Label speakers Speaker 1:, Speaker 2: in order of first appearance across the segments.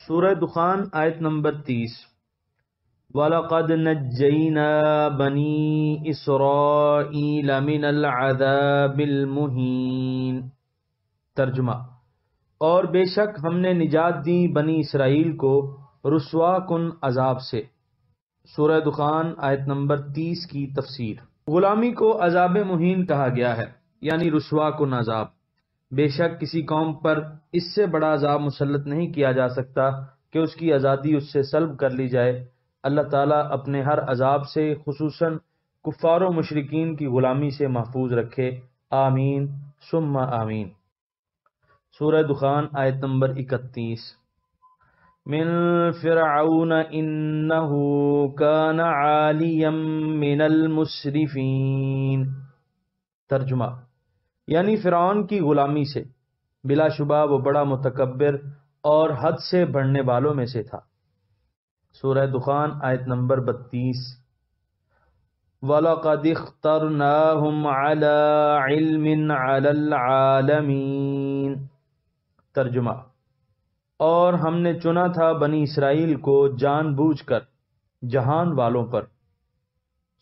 Speaker 1: سورہ دخان آیت نمبر 30۔ وَلَقَدْ نَجَّيْنَا بَنِي إِسْرَائِيلَ مِنَ الْعَذَابِ الْمُهِينِ۔ ترجمہ: اور بے شک ہم نے نجات دی بنی اسرائیل کو رسوا کن عذاب سے۔ سورہ دخان آیت نمبر 30 کی تفسیر۔ غلامی کو عذاب مہین کہا گیا ہے، یعنی رسوا کن عذاب۔ بے شک کسی قوم پر اس سے بڑا عذاب مسلط نہیں کیا جا سکتا کہ اس کی آزادی اس سے سلب کر لی جائے۔ اللہ تعالیٰ اپنے ہر عذاب سے خصوصاً کفار و مشرکین کی غلامی سے محفوظ رکھے، آمین ثم آمین۔ سورہ دخان آیت نمبر 31۔ من فرعون انہ کان عالیا من المسرفین۔ ترجمہ: یعنی فرعون کی غلامی سے، بلا شبہ وہ بڑا متکبر اور حد سے بڑھنے والوں میں سے تھا۔ سورہ دخان آیت نمبر 32۔ وَلَقَدِ اخْتَرْنَاهُمْ عَلَىٰ عِلْمٍ عَلَى الْعَالَمِينَ۔ ترجمہ: اور ہم نے چنا تھا بنی اسرائیل کو جان بوجھ کر جہان والوں پر۔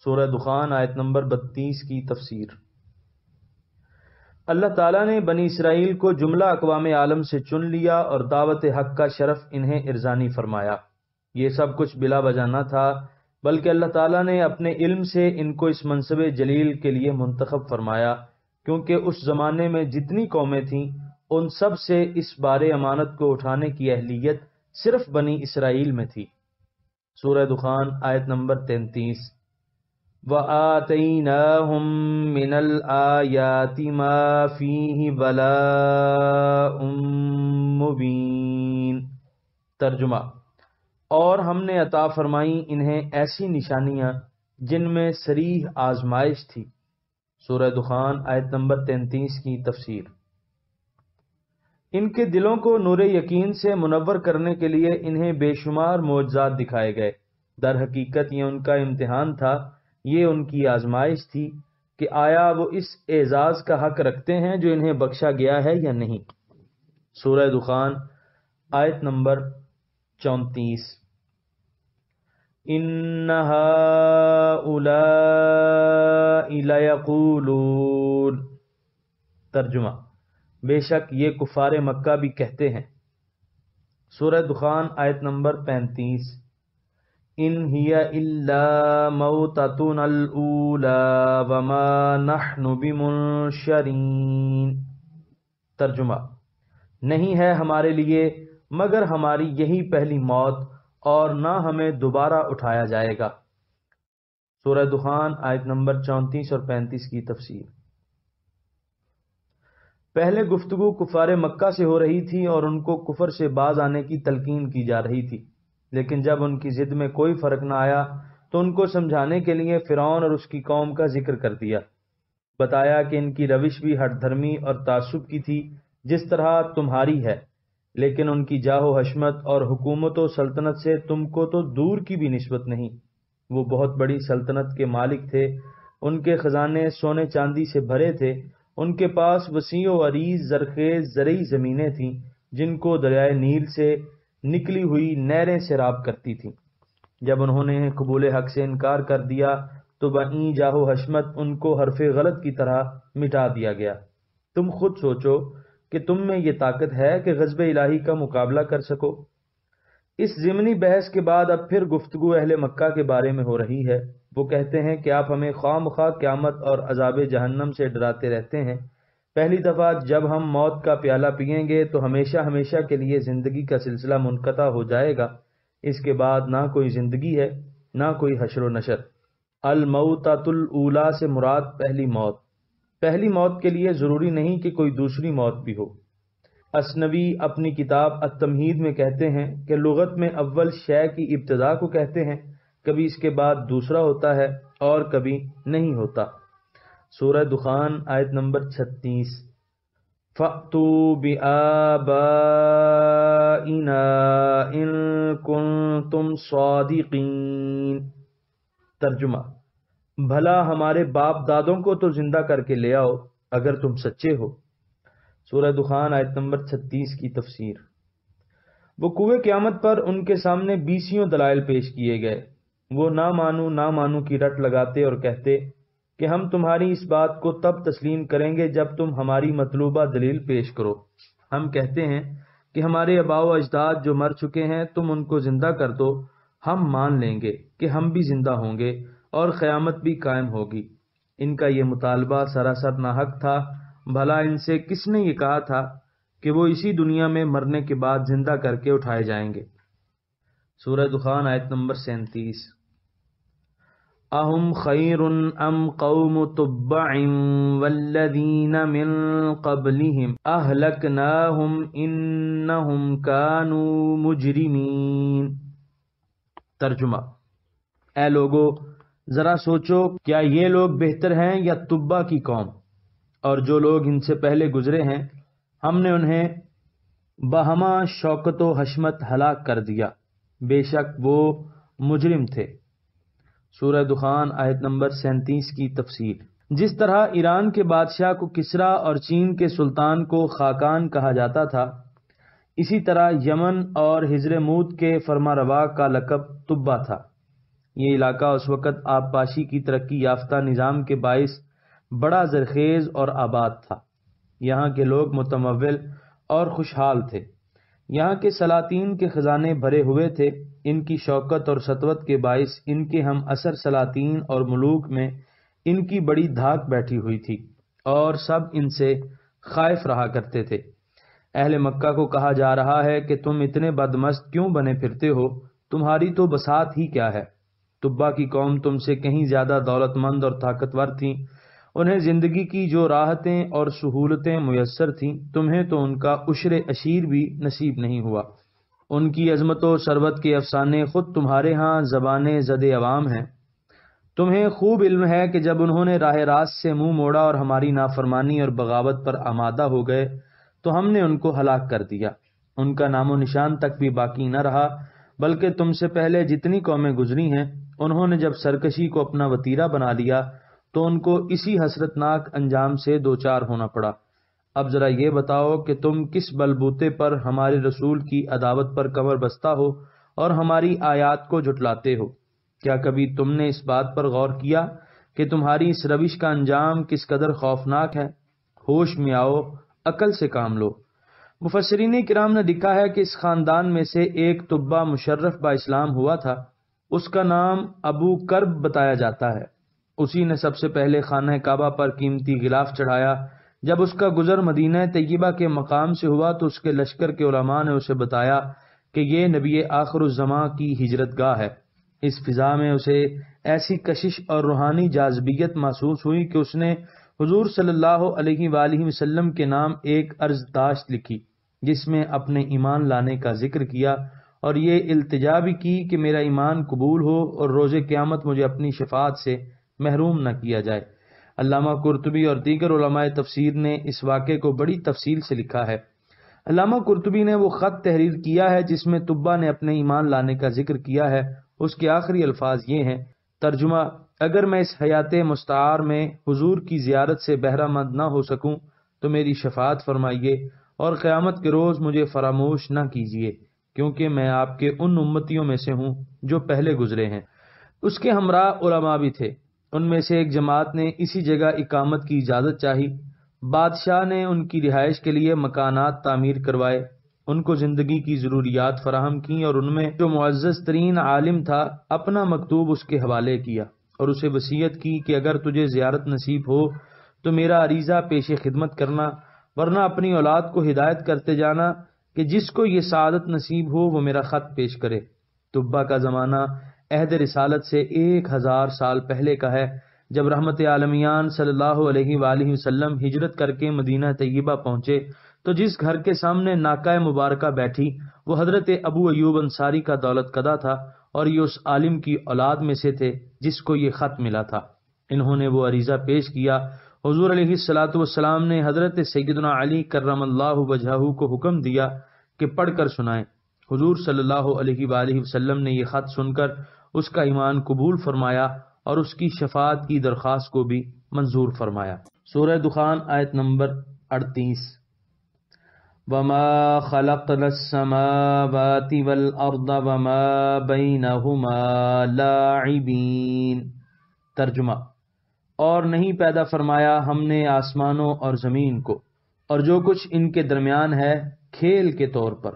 Speaker 1: سورہ دخان آیت نمبر 32 کی تفسیر۔ اللہ تعالیٰ نے بنی اسرائیل کو جملہ اقوام عالم سے چن لیا اور دعوت حق کا شرف انہیں ارزانی فرمایا۔ یہ سب کچھ بلا وجہ نہ تھا، بلکہ اللہ تعالیٰ نے اپنے علم سے ان کو اس منصب جلیل کے لیے منتخب فرمایا، کیونکہ اس زمانے میں جتنی قومیں تھیں ان سب سے اس بار امانت کو اٹھانے کی اہلیت صرف بنی اسرائیل میں تھی۔ سورہ دخان آیت نمبر 33۔ وَآتَيْنَاهُم مِّنَ الْآيَاتِ مَا فِيهِ بَلَاءٌ مُّبِينٌ۔ ترجمہ: اور ہم نے عطا فرمائی انہیں ایسی نشانیاں جن میں صریح آزمائش تھی۔ سورہ دخان آیت نمبر 33 کی تفسیر۔ ان کے دلوں کو نور یقین سے منور کرنے کے لیے انہیں بے شمار معجزات دکھائے گئے۔ در حقیقت یہ ان کا امتحان تھا، یہ ان کی آزمائش تھی کہ آیا وہ اس اعزاز کا حق رکھتے ہیں جو انہیں بخشا گیا ہے یا نہیں۔ سورہ دخان آیت نمبر 34۔ ان ہؤلاء لیقولون۔ ترجمہ: بے شک یہ کفار مکہ بھی کہتے ہیں۔ سورہ دخان آیت نمبر 35۔ ان ہی الا موتتنا الاولی وما نحن بمنشرین۔ ترجمہ: نہیں ہے ہمارے لیے مگر ہماری یہی پہلی موت اور نہ ہمیں دوبارہ اٹھایا جائے گا۔ سورہ دخان آیت نمبر 34 اور 35 کی تفسیر۔ پہلے گفتگو کفار مکہ سے ہو رہی تھی اور ان کو کفر سے باز آنے کی تلقین کی جا رہی تھی، لیکن جب ان کی ضد میں کوئی فرق نہ آیا تو ان کو سمجھانے کے لیے فرعون اور اس کی قوم کا ذکر کر دیا۔ بتایا کہ ان کی روش بھی ہٹ دھرمی اور تعصب کی تھی جس طرح تمہاری ہے، لیکن ان کی جاہ و حشمت اور حکومت و سلطنت سے تم کو تو دور کی بھی نسبت نہیں۔ وہ بہت بڑی سلطنت کے مالک تھے، ان کے خزانے سونے چاندی سے بھرے تھے، ان کے پاس وسیع و عریض زرخیز زرعی زمینیں تھیں جن کو دریائے نیل سے نکلی ہوئی نہریں سیراب کرتی تھیں۔ جب انہوں نے قبول حق سے انکار کر دیا تو بہیں جاہ و حشمت ان کو حرف غلط کی طرح مٹا دیا گیا۔ تم خود سوچو کہ تم میں یہ طاقت ہے کہ غضب الہی کا مقابلہ کر سکو۔ اس ضمنی بحث کے بعد اب پھر گفتگو اہل مکہ کے بارے میں ہو رہی ہے۔ وہ کہتے ہیں کہ آپ ہمیں خواہ مخواہ قیامت اور عذاب جہنم سے ڈراتے رہتے ہیں۔ پہلی دفعہ جب ہم موت کا پیالہ پئیں گے تو ہمیشہ ہمیشہ کے لیے زندگی کا سلسلہ منقطع ہو جائے گا، اس کے بعد نہ کوئی زندگی ہے نہ کوئی حشر و نشر۔ الموتۃ الاولی سے مراد پہلی موت۔ پہلی موت کے لیے ضروری نہیں کہ کوئی دوسری موت بھی ہو۔ اثنوی اپنی کتاب التمہید میں کہتے ہیں کہ لغت میں اول شے کی ابتدا کو کہتے ہیں، کبھی اس کے بعد دوسرا ہوتا ہے اور کبھی نہیں ہوتا۔ سورہ دخان آیت نمبر 36۔ فَأْتُوا بِآبَائِنَا إِن كُنتُمْ صَادِقِينَ۔ ترجمہ: بھلا ہمارے باپ دادوں کو تو زندہ کر کے لے آؤ اگر تم سچے ہو۔ سورہ دخان آیت نمبر 36 کی تفسیر۔ وہ کوہ قیامت پر ان کے سامنے 20 دلائل پیش کیے گئے۔ وہ نہ مانو کی رٹ لگاتے اور کہتے کہ ہم تمہاری اس بات کو تب تسلیم کریں گے جب تم ہماری مطلوبہ دلیل پیش کرو۔ ہم کہتے ہیں کہ ہمارے آباء و اجداد جو مر چکے ہیں تم ان کو زندہ کر دو، ہم مان لیں گے کہ ہم بھی زندہ ہوں گے اور قیامت بھی قائم ہوگی۔ ان کا یہ مطالبہ سراسر ناحق تھا، بھلا ان سے کس نے یہ کہا تھا کہ وہ اسی دنیا میں مرنے کے بعد زندہ کر کے اٹھائے جائیں گے۔ سورہ دخان آیت نمبر 37۔ اہم خیر ام قوم تبع والذین من قبلہم اہلکناہم انہم کانوا مجرمین۔ ترجمہ: اے لوگو، ذرا سوچو، کیا یہ لوگ بہتر ہیں یا تبع کی قوم؟ اور جو لوگ ان سے پہلے گزرے ہیں ہم نے انہیں بہما شوکت و حشمت ہلاک کر دیا، بے شک وہ مجرم تھے۔ سورہ دخان آیت نمبر 37 کی تفصیل۔ جس طرح ایران کے بادشاہ کو کسریٰ اور چین کے سلطان کو خاقان کہا جاتا تھا، اسی طرح یمن اور حضرموت کے فرمانروا کا لقب تبع تھا۔ یہ علاقہ اس وقت آبپاشی کی ترقی یافتہ نظام کے باعث بڑا زرخیز اور آباد تھا۔ یہاں کے لوگ متمول اور خوشحال تھے۔ یہاں کے سلاطین کے خزانے بھرے ہوئے تھے۔ ان کی شوکت اور سطوت کے باعث ان کے ہم عصر سلاطین اور ملوک میں ان کی بڑی دھاک بیٹھی ہوئی تھی اور سب ان سے خائف رہا کرتے تھے۔ اہل مکہ کو کہا جا رہا ہے کہ تم اتنے بدمست کیوں بنے پھرتے ہو؟ تمہاری تو بساط ہی کیا ہے؟ تبع کی قوم تم سے کہیں زیادہ دولت مند اور طاقتور تھیں۔ انہیں زندگی کی جو راحتیں اور سہولتیں میسر تھیں، تمہیں تو ان کا عشر عشیر بھی نصیب نہیں ہوا۔ ان کی عظمت و ثروت کے افسانے خود تمہارے ہاں زبان زد عوام ہیں۔ تمہیں خوب علم ہے کہ جب انہوں نے راہ راست سے منہ موڑا اور ہماری نافرمانی اور بغاوت پر آمادہ ہو گئے تو ہم نے ان کو ہلاک کر دیا۔ ان کا نام و نشان تک بھی باقی نہ رہا، بلکہ تم سے پہلے جتنی قومیں گزری ہیں انہوں نے جب سرکشی کو اپنا وتیرہ بنا لیا تو ان کو اسی حسرتناک انجام سے دوچار ہونا پڑا۔ اب ذرا یہ بتاؤ کہ تم کس بلبوتے پر ہمارے رسول کی عداوت پر کمر بستہ ہو اور ہماری آیات کو جھٹلاتے ہو؟ کیا کبھی تم نے اس بات پر غور کیا کہ تمہاری اس روش کا انجام کس قدر خوفناک ہے؟ ہوش میں آؤ، عقل سے کام لو۔ مفسرین کرام نے لکھا ہے کہ اس خاندان میں سے ایک تبع مشرف با اسلام ہوا تھا۔ اس کا نام ابو کرب بتایا جاتا ہے۔ اسی نے سب سے پہلے خانہ کعبہ پر قیمتی غلاف چڑھایا۔ جب اس کا گزر مدینہ طیبہ کے مقام سے ہوا تو اس کے لشکر کے علماء نے اسے بتایا کہ یہ نبی آخر الزماں کی ہجرت گاہ ہے۔ اس فضا میں اسے ایسی کشش اور روحانی جاذبیت محسوس ہوئی کہ اس نے حضور صلی اللہ علیہ وآلہ وسلم کے نام ایک عرض داشت لکھی جس میں اپنے ایمان لانے کا ذکر کیا اور یہ التجا بھی کی کہ میرا ایمان قبول ہو اور روز قیامت مجھے اپنی شفاعت سے محروم نہ کیا جائے۔ علامہ قرطبی اور دیگر علماء تفسیر نے اس واقعے کو بڑی تفصیل سے لکھا ہے۔ علامہ قرطبی نے وہ خط تحریر کیا ہے جس میں تبع نے اپنے ایمان لانے کا ذکر کیا ہے۔ اس کے آخری الفاظ یہ ہیں، ترجمہ: اگر میں اس حیات مستعار میں حضور کی زیارت سے بہرہ مند نہ ہو سکوں تو میری شفاعت فرمائیے اور قیامت کے روز مجھے فراموش نہ کیجیے، کیونکہ میں آپ کے ان امتیوں میں سے ہوں جو پہلے گزرے ہیں۔ اس کے ہمراہ علماء بھی تھے۔ ان میں سے ایک جماعت نے اسی جگہ اقامت کی اجازت چاہی۔ بادشاہ نے ان کی رہائش کے لیے مکانات تعمیر کروائے، ان کو زندگی کی ضروریات فراہم کیں اور ان میں جو معزز ترین عالم تھا اپنا مکتوب اس کے حوالے کیا اور اسے وصیت کی کہ اگر تجھے زیارت نصیب ہو تو میرا عریضہ پیش خدمت کرنا، ورنہ اپنی اولاد کو ہدایت کرتے جانا کہ جس کو یہ سعادت نصیب ہو وہ میرا خط پیش کرے۔ تبع کا زمانہ عہد رسالت سے 1000 سال پہلے کا ہے۔ جب رحمت عالمیان صلی اللہ علیہ وآلہ وسلم ہجرت کر کے مدینہ طیبہ پہنچے تو جس گھر کے سامنے ناقہ مبارکہ بیٹھی وہ حضرت ابو ایوب انصاری کا دولت قدہ تھا اور یہ اس عالم کی اولاد میں سے تھے جس کو یہ خط ملا تھا۔ انہوں نے وہ عریضہ پیش کیا۔ حضور علیہ الصلوۃ والسلام نے حضرت سیدنا علی کرم اللہ وجہہ کو حکم دیا کہ پڑھ کر سنائیں۔ حضور صلی اللہ علیہ وآلہ وسلم نے یہ خط سن کر اس کا ایمان قبول فرمایا اور اس کی شفاعت کی درخواست کو بھی منظور فرمایا۔ سورہ دخان آیت نمبر 38۔ وما خلقنا السماوات والارض وما بینہما لاعبین۔ ترجمہ، اور نہیں پیدا فرمایا ہم نے آسمانوں اور زمین کو اور جو کچھ ان کے درمیان ہے کھیل کے طور پر۔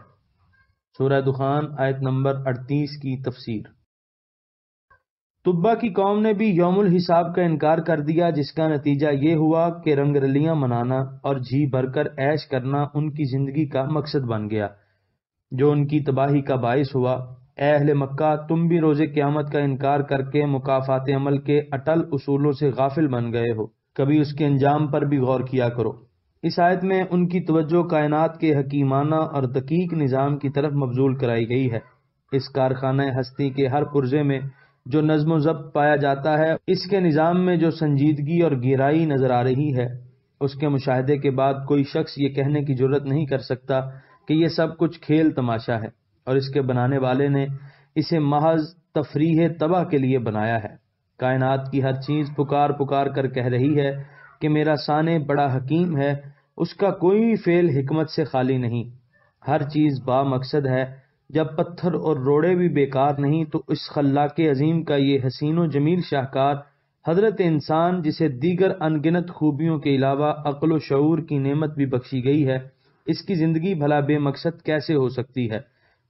Speaker 1: سورہ دخان آیت نمبر 38 کی تفسیر۔ تبا کی قوم نے بھی یوم الحساب کا انکار کر دیا، جس کا نتیجہ یہ ہوا کہ رنگ رلیاں منانا اور جی بھر کر عیش کرنا ان کی زندگی کا مقصد بن گیا، جو ان کی تباہی کا باعث ہوا۔ اے اہل مکہ، تم بھی روز قیامت کا انکار کر کے مکافات عمل کے اٹل اصولوں سے غافل بن گئے ہو، کبھی اس کے انجام پر بھی غور کیا کرو۔ اس آیت میں ان کی توجہ کائنات کے حکیمانہ اور دقیق نظام کی طرف مبذول کرائی گئی ہے۔ اس کارخانہ ہستی کے ہر پرزے میں جو نظم و ضبط پایا جاتا ہے، اس کے نظام میں جو سنجیدگی اور گہرائی نظر آ رہی ہے، اس کے مشاہدے کے بعد کوئی شخص یہ کہنے کی جرت نہیں کر سکتا کہ یہ سب کچھ کھیل تماشا ہے، اور اس کے بنانے والے نے اسے محض تفریح تباہ کے لیے بنایا ہے۔ کائنات کی ہر چیز پکار پکار کر کہہ رہی ہے کہ میرا سانے بڑا حکیم ہے، اس کا کوئی فعل حکمت سے خالی نہیں، ہر چیز با مقصد ہے۔ جب پتھر اور روڑے بھی بیکار نہیں تو اس خلاق عظیم کا یہ حسین و جمیل شاہکار حضرت انسان، جسے دیگر انگنت خوبیوں کے علاوہ عقل و شعور کی نعمت بھی بخشی گئی ہے، اس کی زندگی بھلا بے مقصد کیسے ہو سکتی ہے؟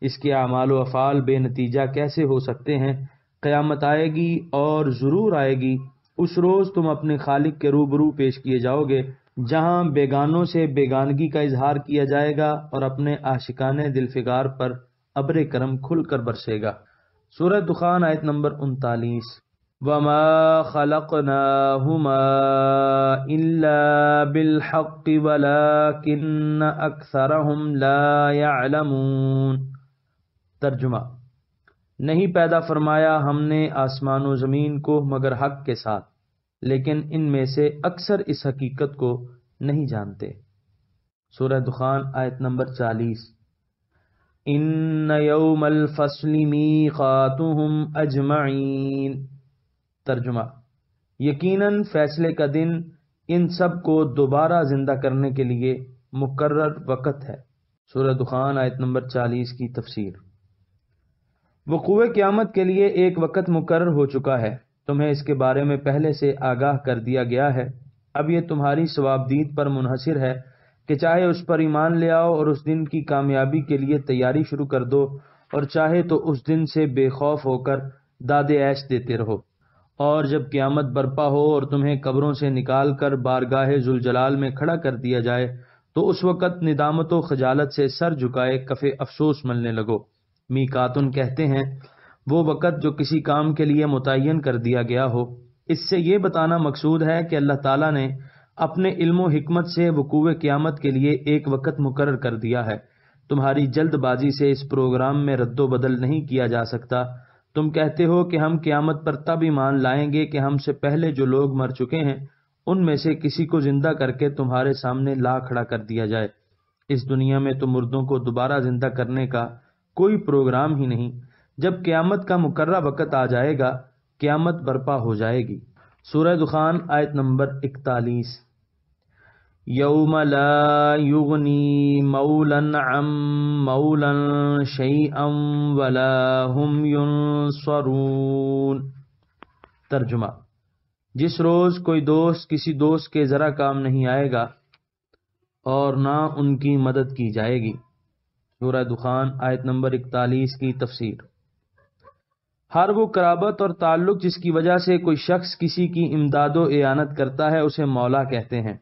Speaker 1: اس کے اعمال و افعال بے نتیجہ کیسے ہو سکتے ہیں؟ قیامت آئے گی اور ضرور آئے گی، اس روز تم اپنے خالق کے روبرو پیش کیے جاؤ گے، جہاں بیگانوں سے بیگانگی کا اظہار کیا جائے گا اور اپنے عاشقانے دل فگار پر ابر کرم کھل کر برسے گا۔ سورہ دخان آیت نمبر 39۔ وَمَا خَلَقْنَاهُمَا إِلَّا بِالْحَقِّ وَلَكِنَّ أَكْثَرَهُمْ لَا يَعْلَمُونَ۔ ترجمہ، نہیں پیدا فرمایا ہم نے آسمان و زمین کو مگر حق کے ساتھ، لیکن ان میں سے اکثر اس حقیقت کو نہیں جانتے۔ سورہ دخان آیت نمبر 40۔ ان یوم الفصل میقاتہم اجمعین۔ ترجمہ، یقیناً فیصلے کا دن ان سب کو دوبارہ زندہ کرنے کے لیے مقرر وقت ہے۔ سورہ دخان آیت نمبر 40 کی تفسیر۔ وقوع قیامت کے لیے ایک وقت مقرر ہو چکا ہے، تمہیں اس کے بارے میں پہلے سے آگاہ کر دیا گیا ہے۔ اب یہ تمہاری ثوابدید پر منحصر ہے کہ چاہے اس پر ایمان لے آؤ اور اس دن کی کامیابی کے لیے تیاری شروع کر دو، اور چاہے تو اس دن سے بے خوف ہو کر داد عیش دیتے رہو۔ اور جب قیامت برپا ہو اور تمہیں قبروں سے نکال کر بارگاہ ذوالجلال میں کھڑا کر دیا جائے تو اس وقت ندامت و خجالت سے سر جھکائے کف افسوس ملنے لگو۔ میقاتن کہتے ہیں وہ وقت جو کسی کام کے لیے متعین کر دیا گیا ہو۔ اس سے یہ بتانا مقصود ہے کہ اللہ تعالیٰ نے اپنے علم و حکمت سے وقوع قیامت کے لیے ایک وقت مقرر کر دیا ہے۔ تمہاری جلد بازی سے اس پروگرام میں رد و بدل نہیں کیا جا سکتا۔ تم کہتے ہو کہ ہم قیامت پر تب ایمان لائیں گے کہ ہم سے پہلے جو لوگ مر چکے ہیں ان میں سے کسی کو زندہ کر کے تمہارے سامنے لا کھڑا کر دیا جائے۔ اس دنیا میں تو مردوں کو دوبارہ زندہ کرنے کا کوئی پروگرام ہی نہیں۔ جب قیامت کا مقررہ وقت آ جائے گا، قیامت برپا ہو جائے گی۔ سورہ دخان آیت نمبر 41۔ یوم لا یغنی مولا عن مولا شیئا ولا هم ینصرون۔ ترجمہ، جس روز کوئی دوست کسی دوست کے ذرا کام نہیں آئے گا اور نہ ان کی مدد کی جائے گی۔ سورہ دخان آیت نمبر 41 کی تفسیر۔ ہر وہ قرابت اور تعلق جس کی وجہ سے کوئی شخص کسی کی امداد و اعانت کرتا ہے اسے مولا کہتے ہیں،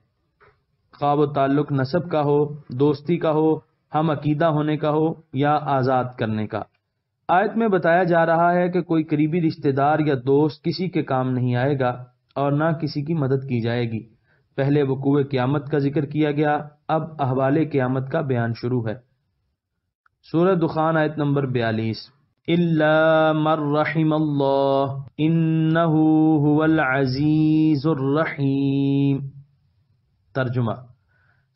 Speaker 1: خواہ وہ تعلق نسب کا ہو، دوستی کا ہو، ہم عقیدہ ہونے کا ہو یا آزاد کرنے کا۔ آیت میں بتایا جا رہا ہے کہ کوئی قریبی رشتہ دار یا دوست کسی کے کام نہیں آئے گا اور نہ کسی کی مدد کی جائے گی۔ پہلے وقوع قیامت کا ذکر کیا گیا، اب احوال قیامت کا بیان شروع ہے۔ سورہ دخان آیت نمبر 42۔ الا من رحم اللہ انہ هو العزیز الرحیم۔ ترجمہ،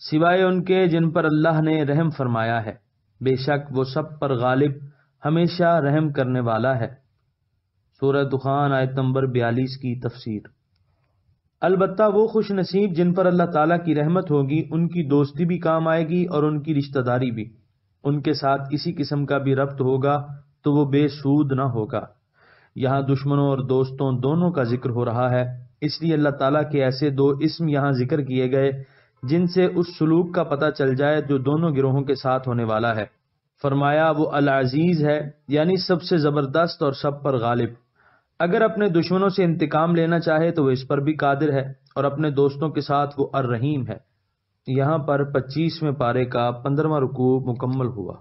Speaker 1: سوائے ان کے جن پر اللہ نے رحم فرمایا ہے، بے شک وہ سب پر غالب ہمیشہ رحم کرنے والا ہے۔ سورہ دخان آیت نمبر 42 کی تفسیر۔ البتہ وہ خوش نصیب جن پر اللہ تعالیٰ کی رحمت ہوگی، ان کی دوستی بھی کام آئے گی اور ان کی رشتہ داری بھی، ان کے ساتھ کسی قسم کا بھی ربط ہوگا تو وہ بے سود نہ ہوگا۔ یہاں دشمنوں اور دوستوں دونوں کا ذکر ہو رہا ہے، اس لیے اللہ تعالیٰ کے ایسے دو اسم یہاں ذکر کیے گئے جن سے اس سلوک کا پتہ چل جائے جو دونوں گروہوں کے ساتھ ہونے والا ہے۔ فرمایا وہ العزیز ہے، یعنی سب سے زبردست اور سب پر غالب۔ اگر اپنے دشمنوں سے انتقام لینا چاہے تو وہ اس پر بھی قادر ہے، اور اپنے دوستوں کے ساتھ وہ الرحیم ہے۔ یہاں پر 25ویں پارے کا 15واں رکوع مکمل ہوا۔